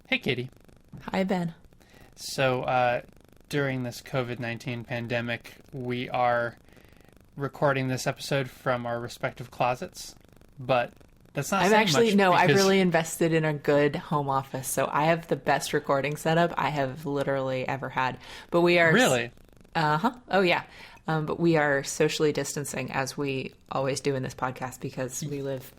Hey, Katie. Hi, Ben. So, during this COVID-19 pandemic, we are recording this episode from our respective closets, but that's not saying much I've because- really invested in a good home office, so I have the best recording setup I have literally ever had. But we are... Really? Oh, yeah. But we are socially distancing, as we always do in this podcast, because we live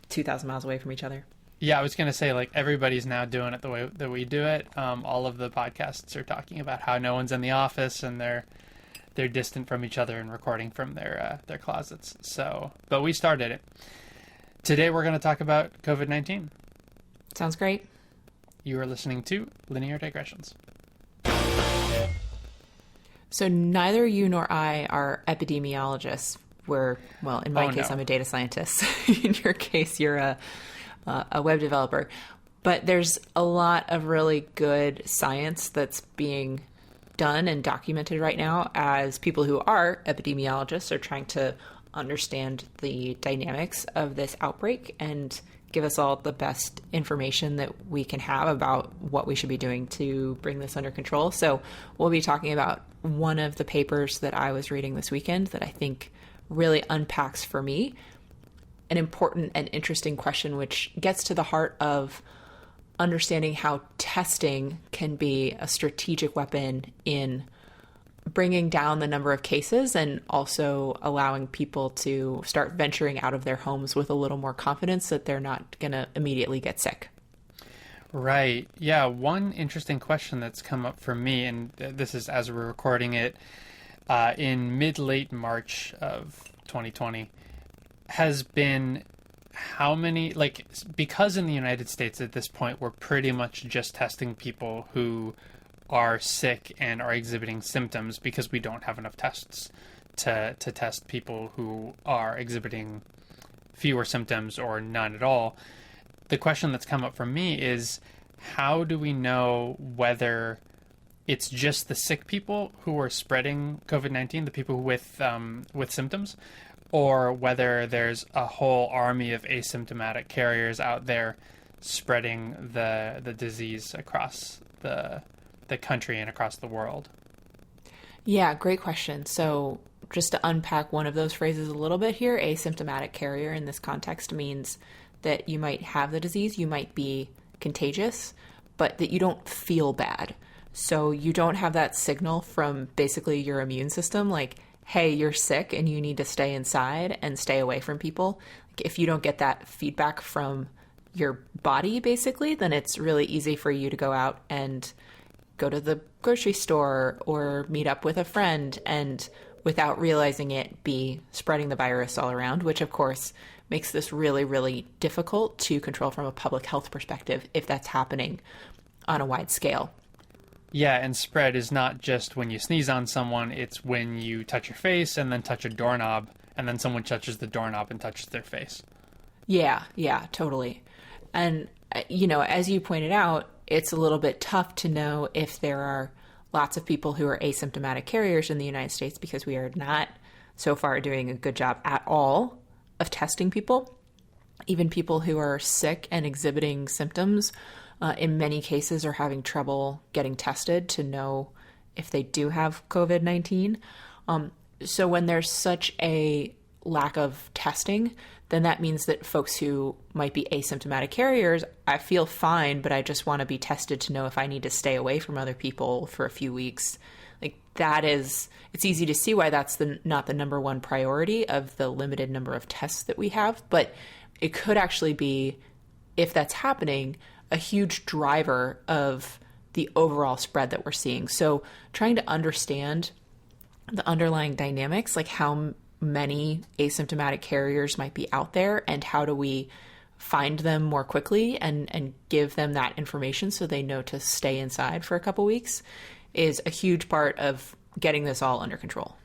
2,000 miles away from each other. Yeah, I was going to say, like, everybody's now doing it the way that we do it. All of the podcasts are talking about how no one's in the office and they're distant from each other and recording from their closets. So, but we started it. Today we're going to talk about COVID-19. Sounds great. You are listening to Linear Digressions. So neither you nor I are epidemiologists. In my case, I'm a data scientist. In your case, you're a web developer. But there's a lot of really good science that's being done and documented right now as people who are epidemiologists are trying to understand the dynamics of this outbreak and give us all the best information that we can have about what we should be doing to bring this under control. So we'll be talking about one of the papers that I was reading this weekend that I think really unpacks for me an important and interesting question, which gets to the heart of understanding how testing can be a strategic weapon in bringing down the number of cases and also allowing people to start venturing out of their homes with a little more confidence that they're not going to immediately get sick. Right. Yeah. One interesting question that's come up for me, and this is as we're recording it in mid-late March of 2020, has been how many, because in the United States at this point, we're pretty much just testing people who are sick and are exhibiting symptoms because we don't have enough tests to test people who are exhibiting fewer symptoms or none at all. The question that's come up for me is, how do we know whether it's just the sick people who are spreading COVID-19, the people with symptoms, or whether there's a whole army of asymptomatic carriers out there spreading the disease across the country and across the world? Yeah, great question. So just to unpack one of those phrases a little bit here, asymptomatic carrier in this context means that you might have the disease, you might be contagious, but that you don't feel bad. So you don't have that signal from basically your immune system, like, hey, you're sick and you need to stay inside and stay away from people. If you don't get that feedback from your body, basically, then it's really easy for you to go out and go to the grocery store or meet up with a friend and, without realizing it, be spreading the virus all around, which of course makes this really, really difficult to control from a public health perspective if that's happening on a wide scale. Yeah, and spread is not just when you sneeze on someone, it's when you touch your face and then touch a doorknob, and then someone touches the doorknob and touches their face. Yeah, totally. And, as you pointed out, it's a little bit tough to know if there are lots of people who are asymptomatic carriers in the United States because we are not so far doing a good job at all of testing people. Even people who are sick and exhibiting symptoms, in many cases, are having trouble getting tested to know if they do have COVID-19. So when there's such a lack of testing, then that means that folks who might be asymptomatic carriers, I feel fine, but I just want to be tested to know if I need to stay away from other people for a few weeks. It's easy to see why that's not the number one priority of the limited number of tests that we have, but it could actually be, if that's happening, a huge driver of the overall spread that we're seeing. So trying to understand the underlying dynamics, like how many asymptomatic carriers might be out there and how do we find them more quickly and give them that information so they know to stay inside for a couple weeks, is a huge part of getting this all under control.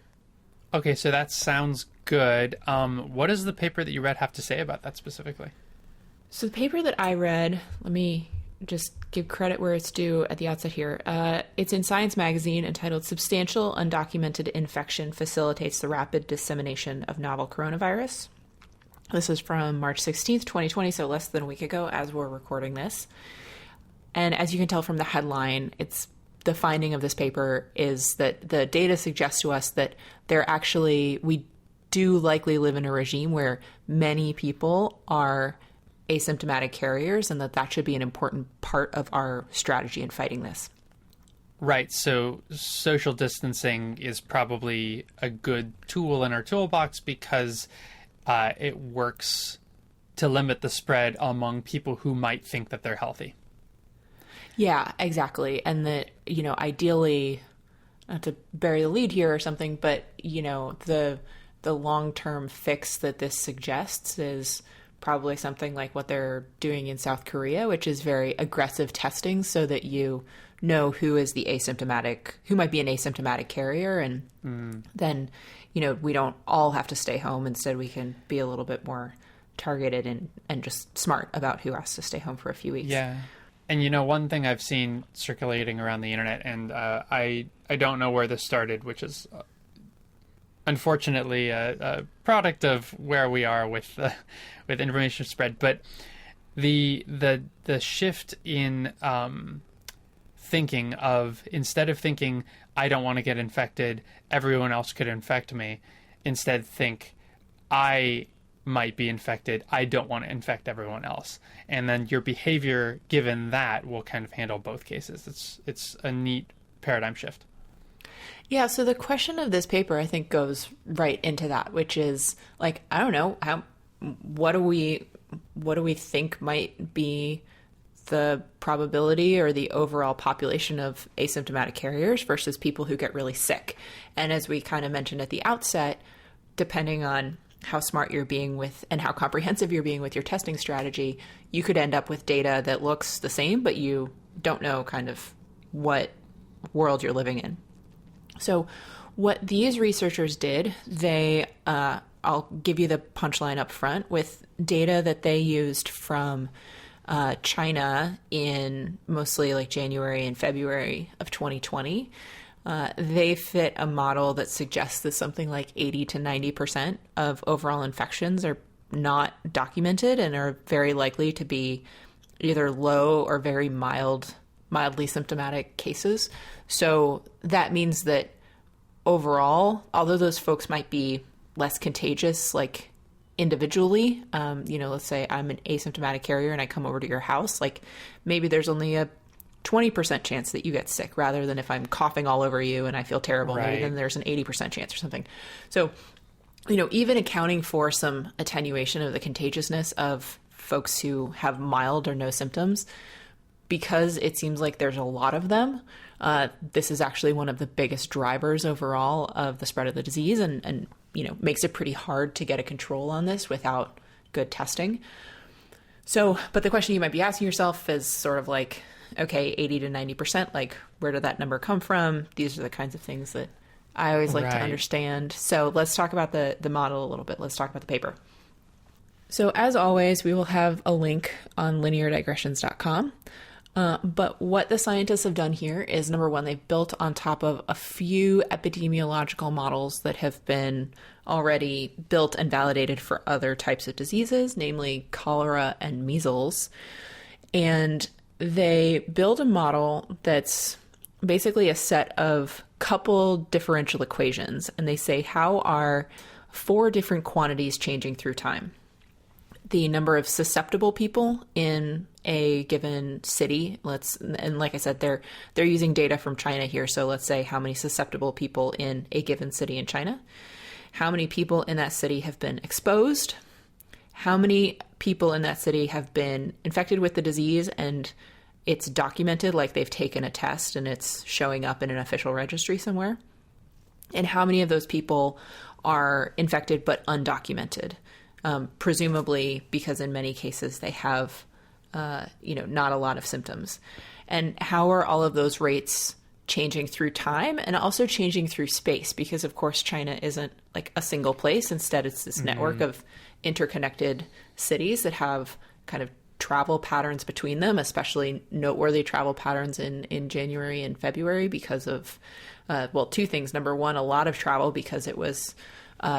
Okay, so that sounds good. What does the paper that you read have to say about that specifically? So the paper that I read, let me just give credit where it's due at the outset here. It's in Science magazine, entitled "Substantial Undocumented Infection Facilitates the Rapid Dissemination of Novel Coronavirus." This is from March 16th, 2020, so less than a week ago as we're recording this. And as you can tell from the headline, it's the finding of this paper is that the data suggests to us that we do likely live in a regime where many people are asymptomatic carriers, and that should be an important part of our strategy in fighting this. Right. So social distancing is probably a good tool in our toolbox because it works to limit the spread among people who might think that they're healthy. Yeah, exactly. And that, ideally, not to bury the lead here or something, but, the long-term fix that this suggests is probably something like what they're doing in South Korea, which is very aggressive testing so that you know who is who might be an asymptomatic carrier. And then, we don't all have to stay home. Instead, we can be a little bit more targeted and just smart about who has to stay home for a few weeks. Yeah. And, one thing I've seen circulating around the internet, and I don't know where this started, which is unfortunately a product of where we are with information spread, but the shift in thinking of, instead of thinking, I don't want to get infected, everyone else could infect me, instead think, I might be infected, I don't want to infect everyone else. And then your behavior given that will kind of handle both cases. It's a neat paradigm shift. Yeah, so the question of this paper, I think, goes right into that, which is like, I don't know, what do we think might be the probability or the overall population of asymptomatic carriers versus people who get really sick? And as we kind of mentioned at the outset, depending on how smart you're being with and how comprehensive you're being with your testing strategy, you could end up with data that looks the same, but you don't know kind of what world you're living in. So what these researchers did, I'll give you the punchline up front, with data that they used from China in mostly like January and February of 2020. They fit a model that suggests that something like 80 to 90% of overall infections are not documented and are very likely to be either low or very mildly symptomatic cases. So that means that overall, although those folks might be less contagious, like individually, let's say I'm an asymptomatic carrier and I come over to your house, like maybe there's only a 20% chance that you get sick, rather than if I'm coughing all over you and I feel terrible, right, maybe then there's an 80% chance or something. So, even accounting for some attenuation of the contagiousness of folks who have mild or no symptoms, because it seems like there's a lot of them, this is actually one of the biggest drivers overall of the spread of the disease, and makes it pretty hard to get a control on this without good testing. So, but the question you might be asking yourself is sort of like, okay, 80 to 90%, like where did that number come from? These are the kinds of things that I always like to understand. So let's talk about the model a little bit. Let's talk about the paper. So as always, we will have a link on lineardigressions.com. But what the scientists have done here is, number one, they've built on top of a few epidemiological models that have been already built and validated for other types of diseases, namely cholera and measles. And they build a model that's basically a set of coupled differential equations. And they say, how are 4 different quantities changing through time? The number of susceptible people in a given city, and like I said, they're using data from China here. So let's say how many susceptible people in a given city in China, how many people in that city have been exposed, how many people in that city have been infected with the disease and it's documented, like they've taken a test and it's showing up in an official registry somewhere, and how many of those people are infected but undocumented, presumably because in many cases they have not a lot of symptoms. And how are all of those rates changing through time and also changing through space? Because of course China isn't like a single place. Instead, it's this network of interconnected cities that have kind of travel patterns between them, especially noteworthy travel patterns in January and February because of, 2 things. Number one, a lot of travel because it was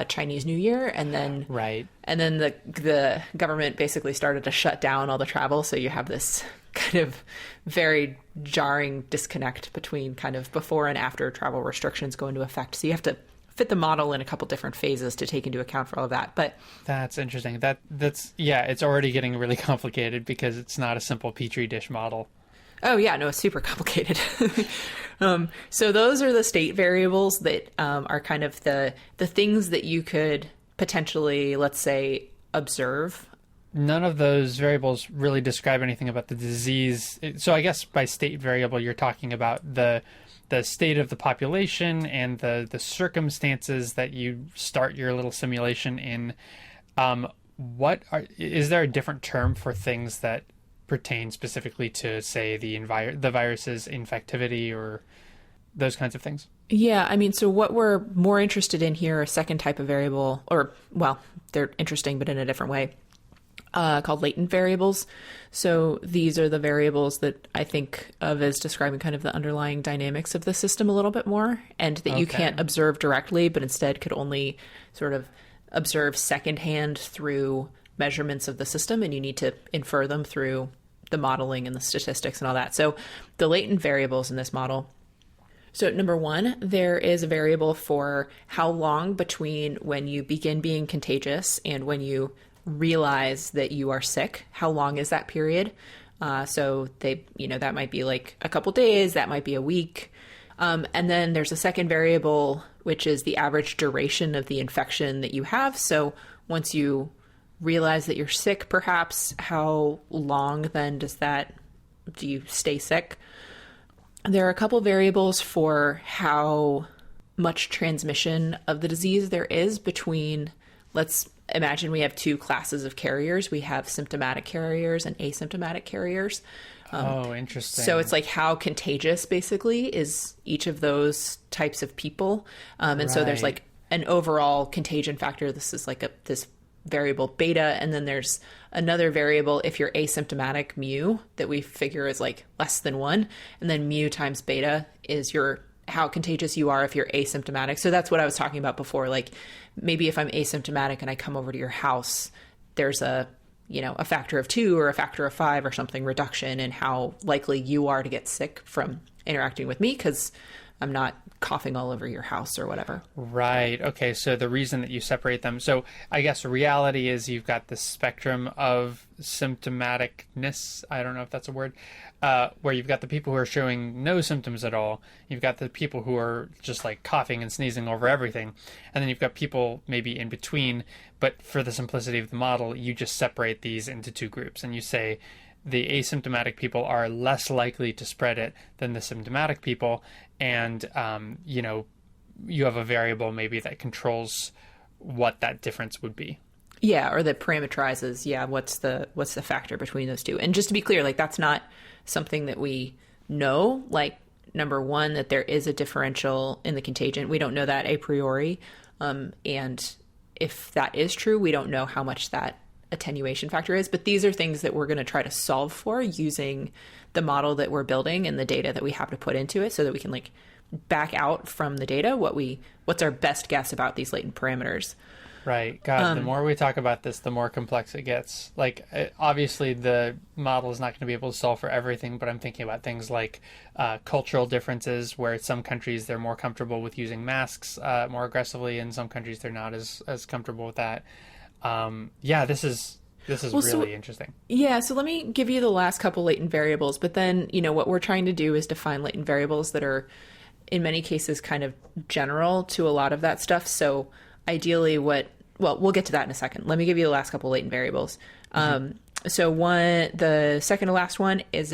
Chinese New Year, and then the government basically started to shut down all the travel. So you have this kind of very jarring disconnect between kind of before and after travel restrictions go into effect. So you have to fit the model in a couple different phases to take into account for all of that. But that's interesting. That's it's already getting really complicated because it's not a simple Petri dish model. Oh yeah, no, it's super complicated. So those are the state variables that are kind of the things that you could potentially, let's say, observe. None of those variables really describe anything about the disease. So I guess by state variable, you're talking about the state of the population and the circumstances that you start your little simulation in. Is there a different term for things that pertain specifically to, say, the virus's infectivity or those kinds of things? Yeah, I mean, so what we're more interested in here, a second type of variable, or, well, they're interesting, but in a different way, called latent variables. So these are the variables that I think of as describing kind of the underlying dynamics of the system a little bit more, and that you can't observe directly, but instead could only sort of observe secondhand through measurements of the system, and you need to infer them through the modeling and the statistics and all that. So the latent variables in this model. So number one, there is a variable for how long between when you begin being contagious and when you realize that you are sick. How long is that period? So that might be like a couple days, that might be a week. And then there's a second variable, which is the average duration of the infection that you have. So once you realize that you're sick, perhaps, how long then do you stay sick? There are a couple variables for how much transmission of the disease there is between, let's imagine we have two classes of carriers. We have symptomatic carriers and asymptomatic carriers. Interesting. So it's like how contagious basically is each of those types of people. And so there's like an overall contagion factor. This is like this variable beta. And then there's another variable if you're asymptomatic, mu, that we figure is like less than 1. And then mu times beta is how contagious you are if you're asymptomatic. So that's what I was talking about before. Like maybe if I'm asymptomatic and I come over to your house, there's a factor of 2 or a factor of 5 or something reduction in how likely you are to get sick from interacting with me because I'm not coughing all over your house or whatever. Right. Okay. So the reason that you separate them. So I guess reality is you've got the spectrum of symptomaticness. I don't know if that's a word, where you've got the people who are showing no symptoms at all. You've got the people who are just like coughing and sneezing over everything. And then you've got people maybe in between. But for the simplicity of the model, you just separate these into two groups and you say, the asymptomatic people are less likely to spread it than the symptomatic people. And, you have a variable maybe that controls what that difference would be. Yeah. Or that parameterizes. Yeah. What's the factor between those two? And just to be clear, like that's not something that we know. Like number one, that there is a differential in the contagion. We don't know that a priori. And if that is true, we don't know how much that attenuation factor is, but these are things that we're going to try to solve for using the model that we're building and the data that we have to put into it so that we can like back out from the data what's our best guess about these latent parameters. Right. God, the more we talk about this, the more complex it gets. Like, obviously the model is not going to be able to solve for everything, but I'm thinking about things like cultural differences, where some countries they're more comfortable with using masks more aggressively, and some countries they're not as comfortable with that. This is really interesting. Yeah. So let me give you the last couple latent variables, but then, what we're trying to do is define latent variables that are in many cases kind of general to a lot of that stuff. So ideally we'll get to that in a second. Let me give you the last couple latent variables. So the second to last one is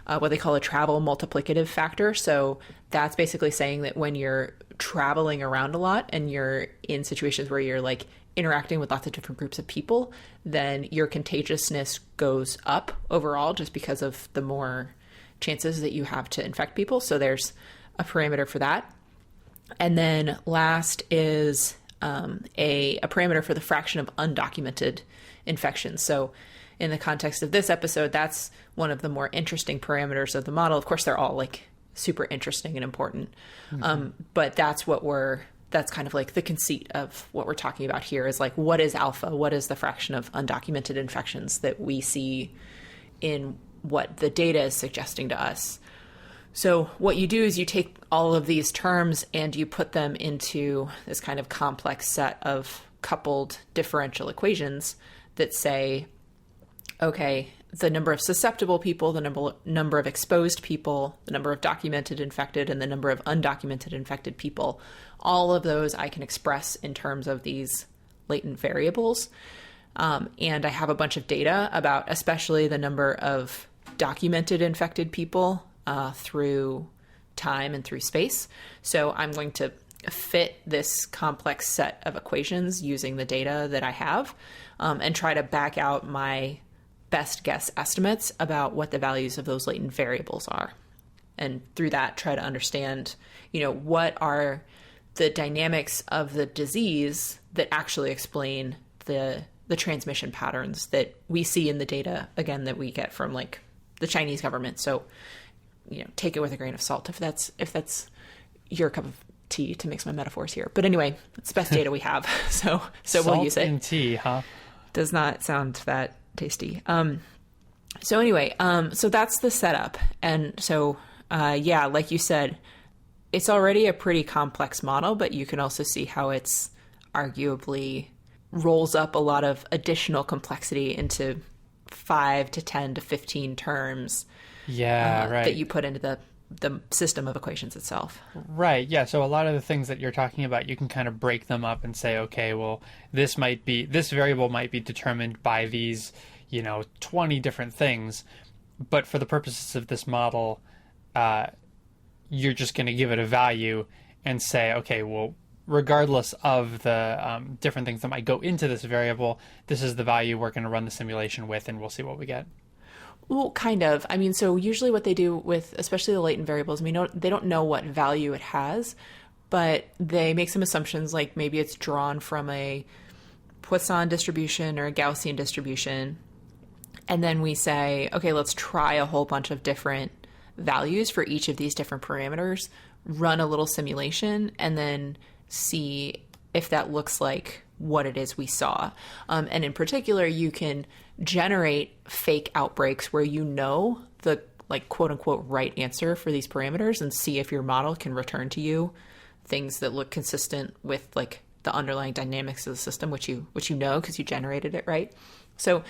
what they call a travel multiplicative factor. So that's basically saying that when you're traveling around a lot and you're in situations where you're like interacting with lots of different groups of people, then your contagiousness goes up overall just because of the more chances that you have to infect people. So there's a parameter for that. And then last is a parameter for the fraction of undocumented infections. So in the context of this episode, that's one of the more interesting parameters of the model. Of course, they're all like super interesting and important. But that's kind of like the conceit of what we're talking about here is like, what is alpha? What is the fraction of undocumented infections that we see in what the data is suggesting to us. So what you do is you take all of these terms and you put them into this kind of complex set of coupled differential equations that say, okay, the number of susceptible people, the number of exposed people, the number of documented infected, and the number of undocumented infected people, all of those I can express in terms of these latent variables. And I have a bunch of data about especially the number of documented infected people through time and through space. So I'm going to fit this complex set of equations using the data that I have, and try to back out my best guess estimates about what the values of those latent variables are. And through that, try to understand, what are the dynamics of the disease that actually explain the transmission patterns that we see in the data, again, that we get from like the Chinese government. So, take it with a grain of salt if that's your cup of tea, to mix my metaphors here. But anyway, it's the best data we have. So we'll use it. Salt and tea, huh? Does not sound that tasty. So anyway, so that's the setup. And so, like you said, it's already a pretty complex model, but you can also see how it's arguably rolls up a lot of additional complexity into 5 to 10 to 15 terms. Yeah, right. That you put into the system of equations itself. Right. Yeah. So a lot of the things that you're talking about, you can kind of break them up and say, okay, well, this variable might be determined by these, 20 different things. But for the purposes of this model, you're just going to give it a value and say, okay, well, regardless of the different things that might go into this variable, this is the value we're going to run the simulation with, and we'll see what we get. Well, kind of. I mean, so usually what they do with, especially the latent variables, they don't know what value it has, but they make some assumptions, like maybe it's drawn from a Poisson distribution or a Gaussian distribution. And then we say, okay, let's try a whole bunch of different values for each of these different parameters, run a little simulation, and then see if that looks like what it is we saw. And in particular, you can generate fake outbreaks where the like quote unquote right answer for these parameters, and see if your model can return to you things that look consistent with like the underlying dynamics of the system, which you know because you generated it, right? So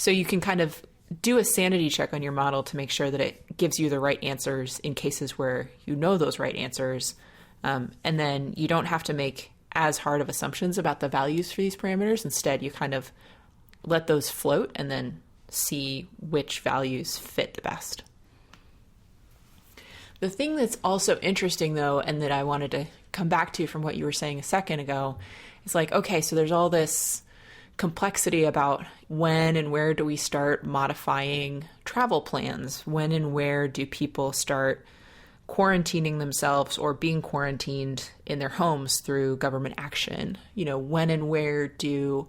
you can kind of do a sanity check on your model to make sure that it gives you the right answers in cases where you know those right answers. And then you don't have to make as hard of assumptions about the values for these parameters. Instead, you kind of let those float and then see which values fit the best. The thing that's also interesting, though, and that I wanted to come back to from what you were saying a second ago, is like, okay, so there's all this complexity about when and where do we start modifying travel plans? When and where do people start quarantining themselves or being quarantined in their homes through government action? When and where do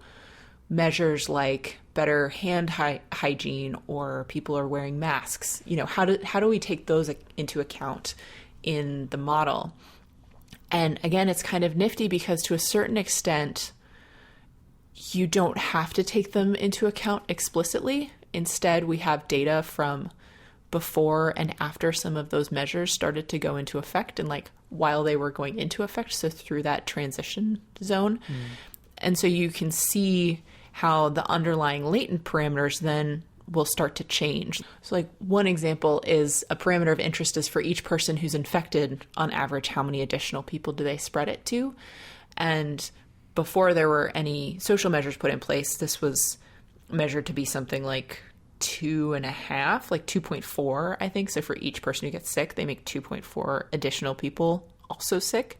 measures like better hand hygiene or people are wearing masks, how do we take those into account in the model? And again, it's kind of nifty because to a certain extent, you don't have to take them into account explicitly. Instead, we have data from before and after some of those measures started to go into effect, and like while they were going into effect, so through that transition zone. And so you can see how the underlying latent parameters then will start to change. So like one example is a parameter of interest is for each person who's infected, on average, how many additional people do they spread it to? And before there were any social measures put in place, this was measured to be something like 2.5, like 2.4, I think. So for each person who gets sick, they make 2.4 additional people also sick.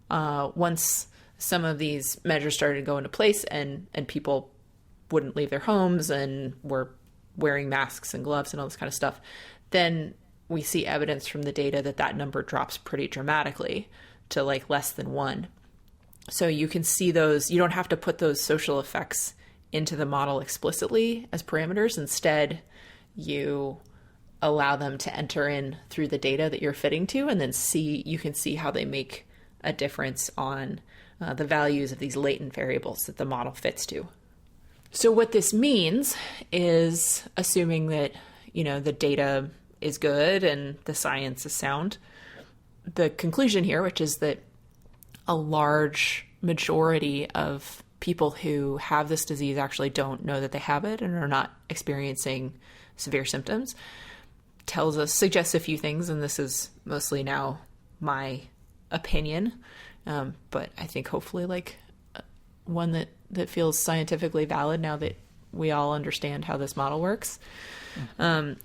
Once some of these measures started to go into place and people wouldn't leave their homes and were wearing masks and gloves and all this kind of stuff, then we see evidence from the data that number drops pretty dramatically to like less than 1. So you can see those, you don't have to put those social effects into the model explicitly as parameters. Instead, you allow them to enter in through the data that you're fitting to, and then you can see how they make a difference on the values of these latent variables that the model fits to. So what this means is assuming that, the data is good and the science is sound. The conclusion here, which is that a large majority of people who have this disease actually don't know that they have it and are not experiencing severe symptoms, suggests a few things, and this is mostly now my opinion, but I think hopefully one that feels scientifically valid now that we all understand how this model works,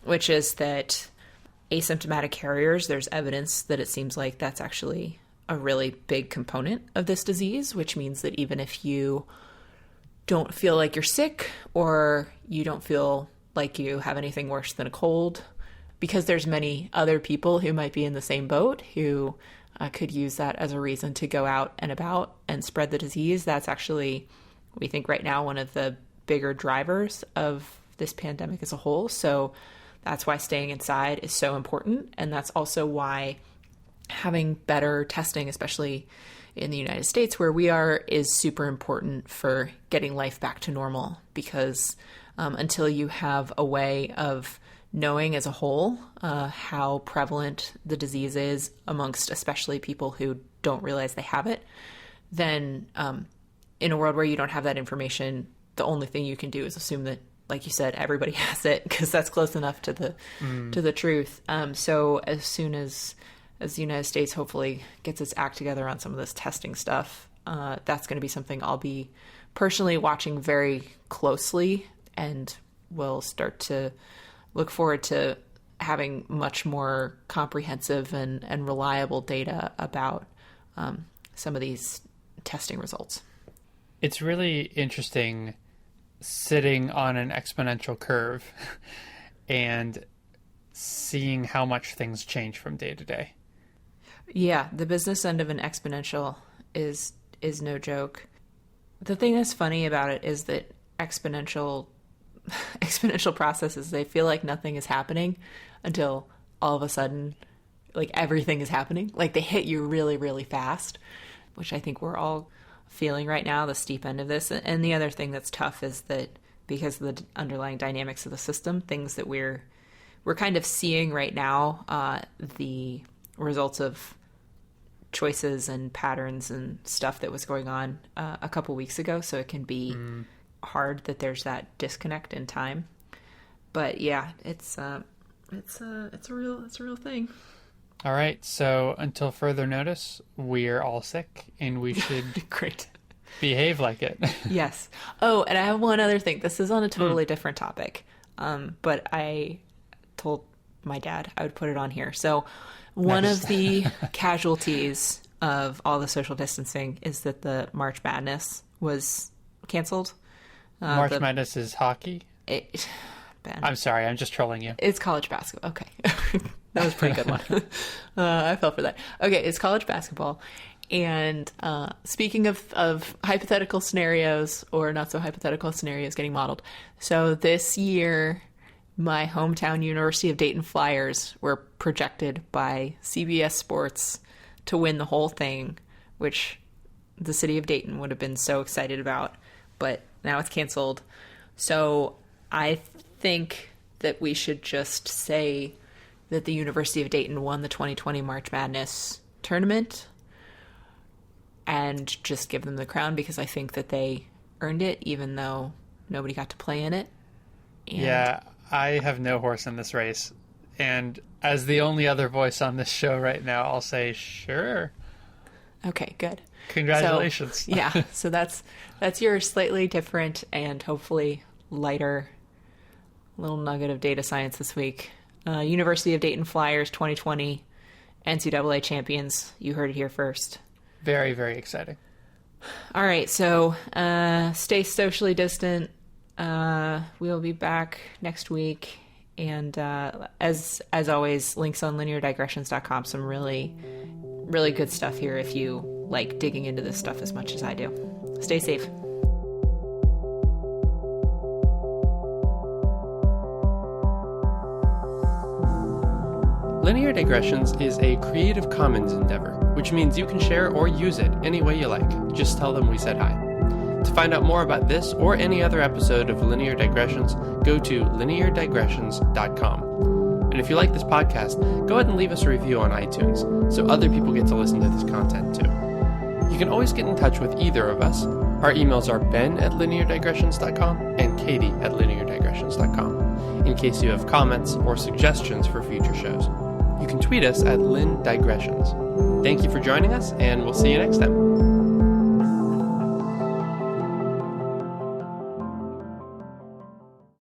which is that asymptomatic carriers, there's evidence that it seems like that's actually a really big component of this disease, which means that even if you don't feel like you're sick or you don't feel like you have anything worse than a cold, because there's many other people who might be in the same boat who could use that as a reason to go out and about and spread the disease. That's actually, we think right now, one of the bigger drivers of this pandemic as a whole. So that's why staying inside is so important. And that's also why having better testing, especially in the United States where we are, is super important for getting life back to normal, because until you have a way of knowing as a whole how prevalent the disease is amongst especially people who don't realize they have it, then in a world where you don't have that information, the only thing you can do is assume that, like you said, everybody has it, because that's close enough to the truth. So as soon as the United States hopefully gets its act together on some of this testing stuff, that's going to be something I'll be personally watching very closely, and will start to look forward to having much more comprehensive and reliable data about some of these testing results. It's really interesting sitting on an exponential curve and seeing how much things change from day to day. Yeah, the business end of an exponential is no joke. The thing that's funny about it is that exponential processes, they feel like nothing is happening until all of a sudden, like, everything is happening. Like, they hit you really, really fast, which I think we're all feeling right now, the steep end of this. And the other thing that's tough is that because of the underlying dynamics of the system, things that we're kind of seeing right now, the results of choices and patterns and stuff that was going on a couple weeks ago. So it can be hard that there's that disconnect in time. But yeah, it's a real thing. All right. So until further notice, we're all sick and we should Great. behave like it. Yes. Oh, and I have one other thing. This is on a totally different topic. But I told my dad I would put it on here. So one of the casualties of all the social distancing is that the March Madness was canceled. March Madness is hockey? Ben. I'm sorry, I'm just trolling you. It's college basketball. Okay. That was a pretty good one. I fell for that. Okay, it's college basketball. And speaking of hypothetical scenarios, or not so hypothetical scenarios getting modeled. So this year, my hometown University of Dayton Flyers were projected by CBS Sports to win the whole thing, which the city of Dayton would have been so excited about. But now it's canceled. So I think that we should just say that the University of Dayton won the 2020 March Madness tournament and just give them the crown, because I think that they earned it, even though nobody got to play in it. And yeah, I have no horse in this race. And as the only other voice on this show right now, I'll say, sure. Okay, good. Congratulations. So, yeah, so that's your slightly different and hopefully lighter little nugget of data science this week. University of Dayton Flyers 2020 NCAA champions. You heard it here first. Very, very exciting. All right, so stay socially distant. We'll be back next week. And as always, links on lineardigressions.com. Some really, really good stuff here if you like digging into this stuff as much as I do. Stay safe. Linear Digressions is a Creative Commons endeavor, which means you can share or use it any way you like. Just tell them we said hi. To find out more about this or any other episode of Linear Digressions, go to lineardigressions.com. And if you like this podcast, go ahead and leave us a review on iTunes so other people get to listen to this content too. You can always get in touch with either of us. Our emails are ben@lineardigressions.com and katie@lineardigressions.com in case you have comments or suggestions for future shows. You can tweet us at lindigressions. Thank you for joining us, and we'll see you next time.